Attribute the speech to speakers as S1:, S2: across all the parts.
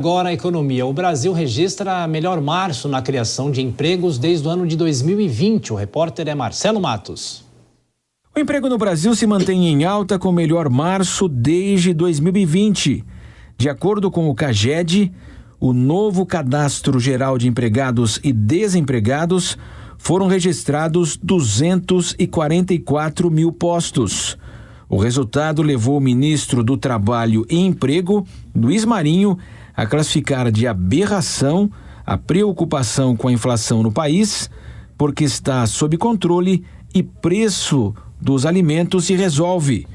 S1: Agora a economia. O Brasil registra melhor março na criação de empregos desde o ano de 2020. O repórter é Marcelo Matos.
S2: O emprego no Brasil se mantém em alta com o melhor março desde 2020. De acordo com o CAGED, o novo Cadastro Geral de Empregados e Desempregados, foram registrados 244 mil postos. O resultado levou o ministro do Trabalho e Emprego, Luiz Marinho, a classificar de aberração a preocupação com a inflação no país, porque está sob controle e preço dos alimentos se resolve.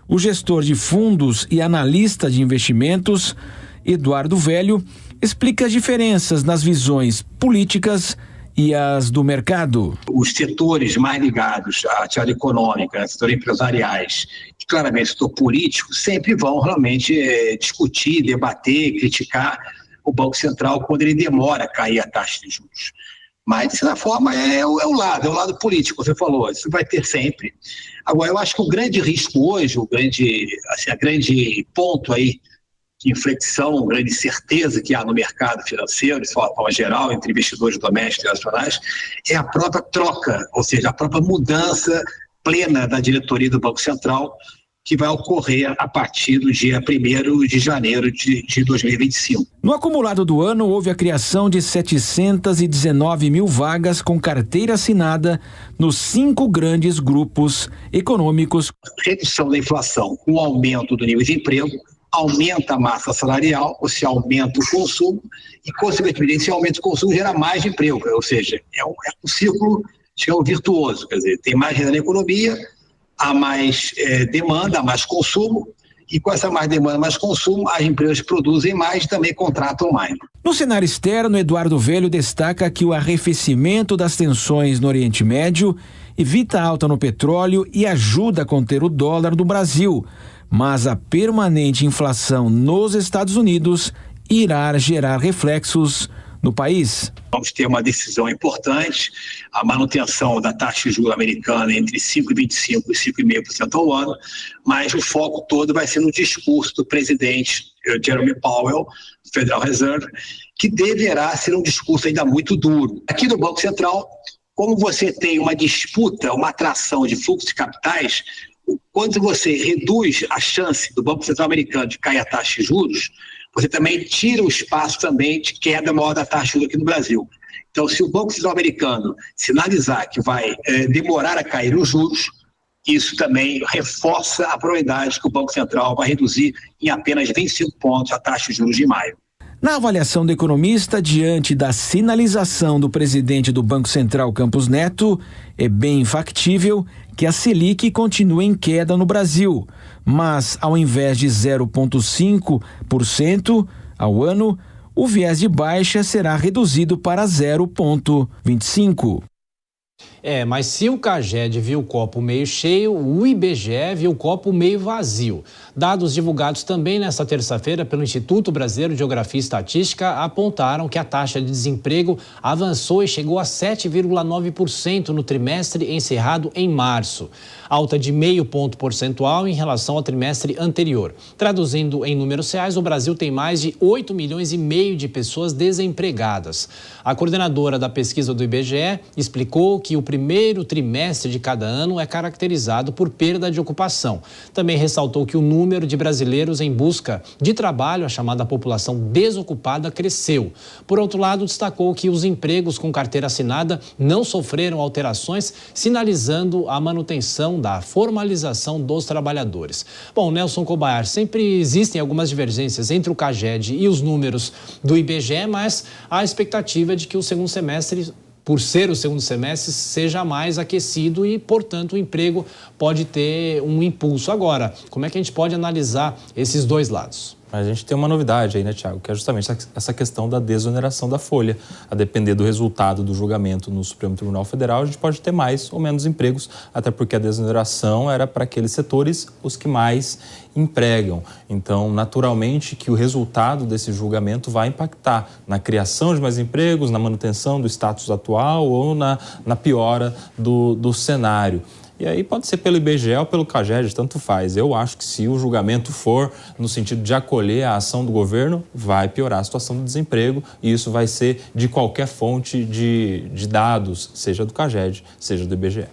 S2: O gestor de fundos e analista de investimentos, Eduardo Velho, explica as diferenças nas visões políticas e as do mercado.
S3: Os setores mais ligados à atividade econômica, setor empresariais e claramente setor político, sempre vão realmente discutir, debater, criticar o Banco Central quando ele demora a cair a taxa de juros. Mas, de certa forma, é o lado político, você falou, isso vai ter sempre. Agora, eu acho que o grande risco hoje, a grande ponto aí de inflexão, grande certeza que há no mercado financeiro, de forma geral, entre investidores domésticos e nacionais, é a própria troca, ou seja, a própria mudança plena da diretoria do Banco Central, que vai ocorrer a partir do dia 1º de janeiro de 2025.
S2: No acumulado do ano, houve a criação de 719 mil vagas com carteira assinada nos 5 grandes grupos econômicos.
S3: Redução da inflação com o aumento do nível de emprego, aumenta a massa salarial, ou seja, aumenta o consumo e, consequentemente, esse aumento do consumo gera mais emprego, ou seja, é um círculo, digamos, virtuoso, quer dizer, tem mais renda na economia, há mais demanda, há mais consumo, e com essa mais demanda, mais consumo, as empresas produzem mais e também contratam mais.
S2: No cenário externo, Eduardo Velho destaca que o arrefecimento das tensões no Oriente Médio evita alta no petróleo e ajuda a conter o dólar do Brasil, mas a permanente inflação nos Estados Unidos irá gerar reflexos no país.
S3: Vamos ter uma decisão importante, a manutenção da taxa de juros americana entre 5,25% e 5,5% ao ano, mas o foco todo vai ser no discurso do presidente Jerome Powell, do Federal Reserve, que deverá ser um discurso ainda muito duro. Aqui no Banco Central, como você tem uma disputa, uma atração de fluxo de capitais, quando você reduz a chance do Banco Central americano de cair a taxa de juros, você também tira o espaço também de queda maior da taxa de juros aqui no Brasil. Então, se o Banco Central americano sinalizar que vai demorar a cair os juros, isso também reforça a probabilidade que o Banco Central vai reduzir em apenas 25 pontos a taxa de juros de maio.
S2: Na avaliação do economista, diante da sinalização do presidente do Banco Central, Campos Neto, é bem factível que a Selic continue em queda no Brasil, mas ao invés de 0,5% ao ano, o viés de baixa será reduzido para 0,25%.
S1: Mas se o CAGED viu o copo meio cheio, o IBGE viu o copo meio vazio. Dados divulgados também nesta terça-feira pelo Instituto Brasileiro de Geografia e Estatística apontaram que a taxa de desemprego avançou e chegou a 7,9% no trimestre encerrado em março, alta de 0,5 ponto percentual em relação ao trimestre anterior. Traduzindo em números reais, o Brasil tem mais de 8,5 milhões de pessoas desempregadas. A coordenadora da pesquisa do IBGE explicou que o primeiro trimestre de cada ano é caracterizado por perda de ocupação. Também ressaltou que o número de brasileiros em busca de trabalho, a chamada população desocupada, cresceu. Por outro lado, destacou que os empregos com carteira assinada não sofreram alterações, sinalizando a manutenção da formalização dos trabalhadores. Bom, Nelson Kobayar, sempre existem algumas divergências entre o CAGED e os números do IBGE, mas há a expectativa de que o segundo semestre, por ser o segundo semestre, seja mais aquecido e, portanto, o emprego pode ter um impulso. Agora, como é que a gente pode analisar esses dois lados?
S4: A gente tem uma novidade aí, né, Thiago, que é justamente essa questão da desoneração da folha. A depender do resultado do julgamento no Supremo Tribunal Federal, a gente pode ter mais ou menos empregos, até porque a desoneração era para aqueles setores os que mais empregam. Então, naturalmente, que o resultado desse julgamento vai impactar na criação de mais empregos, na manutenção do status atual ou na piora do cenário. E aí pode ser pelo IBGE ou pelo CAGED, tanto faz. Eu acho que se o julgamento for no sentido de acolher a ação do governo, vai piorar a situação do desemprego e isso vai ser de qualquer fonte de dados, seja do CAGED, seja do IBGE.